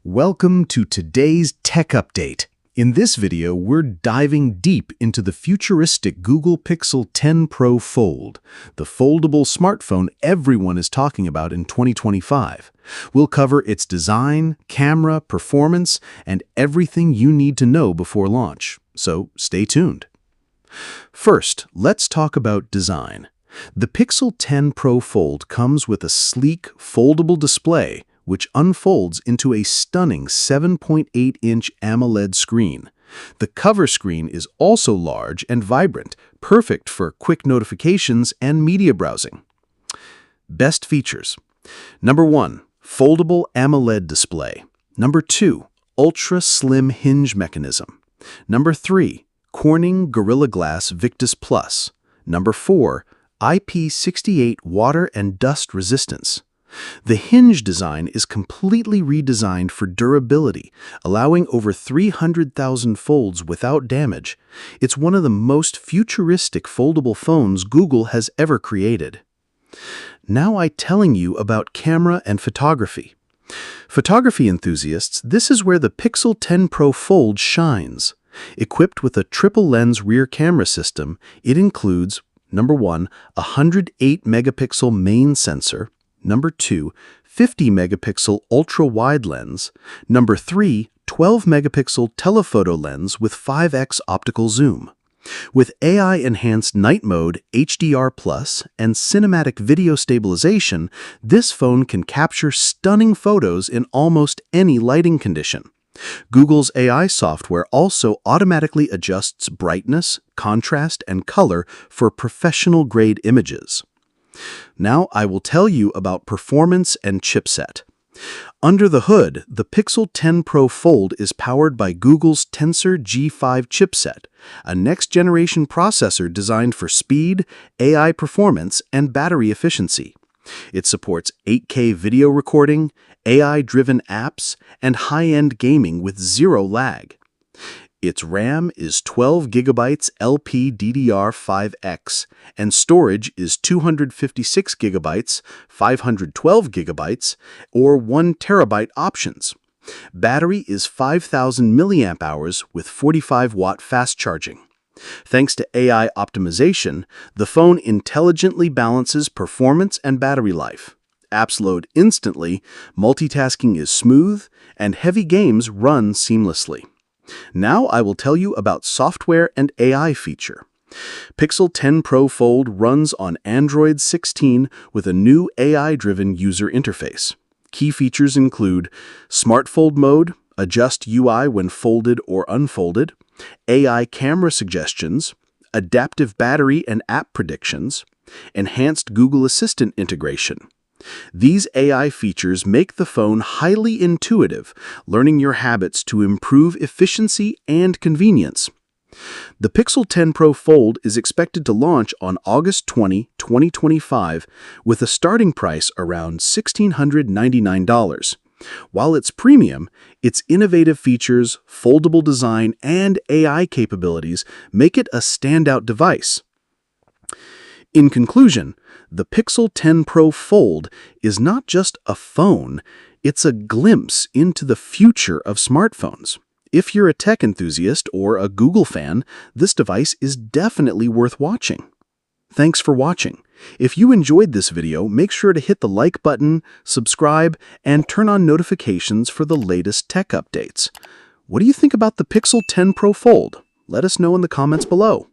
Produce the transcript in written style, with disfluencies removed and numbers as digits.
Welcome to today's Tech Update. In this video, we're diving deep into the futuristic Google Pixel 10 Pro Fold, the foldable smartphone everyone is talking about in 2025. We'll cover its design, camera, performance, and everything you need to know before launch. So stay tuned. First, let's talk about design. The Pixel 10 Pro Fold comes with a sleek, foldable display which unfolds into a stunning 7.8-inch AMOLED screen. The cover screen is also large and vibrant, perfect for quick notifications and media browsing. Best features. Number 1, foldable AMOLED display. Number 2, ultra-slim hinge mechanism. Number 3, Corning Gorilla Glass Victus Plus. Number 4, IP68 water and dust resistance. The hinge design is completely redesigned for durability, allowing over 300,000 folds without damage. It's one of the most futuristic foldable phones Google has ever created. Now I'm telling you about camera and photography. Photography enthusiasts, this is where the Pixel 10 Pro Fold shines. Equipped with a triple-lens rear camera system, it includes, number 1, a 108-megapixel main sensor, number 2, 50-megapixel ultra-wide lens, number 3, 12-megapixel telephoto lens with 5x optical zoom. With AI-enhanced night mode, HDR+, and cinematic video stabilization, this phone can capture stunning photos in almost any lighting condition. Google's AI software also automatically adjusts brightness, contrast, and color for professional-grade images. Now I will tell you about performance and chipset. Under the hood, the Pixel 10 Pro Fold is powered by Google's Tensor G5 chipset, a next-generation processor designed for speed, AI performance, and battery efficiency. It supports 8K video recording, AI-driven apps, and high-end gaming with zero lag. Its RAM is 12 GB LPDDR5X, and storage is 256 GB, 512 GB, or 1 TB options. Battery is 5,000 mAh with 45-watt fast charging. Thanks to AI optimization, the phone intelligently balances performance and battery life. Apps load instantly, multitasking is smooth, and heavy games run seamlessly. Now I will tell you about software and AI feature. Pixel 10 Pro Fold runs on Android 16 with a new AI-driven user interface. Key features include Smart Fold mode, adjust UI when folded or unfolded, AI camera suggestions, adaptive battery and app predictions, enhanced Google Assistant integration. These AI features make the phone highly intuitive, learning your habits to improve efficiency and convenience. The Pixel 10 Pro Fold is expected to launch on August 20, 2025, with a starting price around $1,699. While it's premium, its innovative features, foldable design, and AI capabilities make it a standout device. In conclusion, the Pixel 10 Pro Fold is not just a phone, it's a glimpse into the future of smartphones. If you're a tech enthusiast or a Google fan, this device is definitely worth watching. Thanks for watching. If you enjoyed this video, make sure to hit the like button, subscribe, and turn on notifications for the latest tech updates. What do you think about the Pixel 10 Pro Fold? Let us know in the comments below.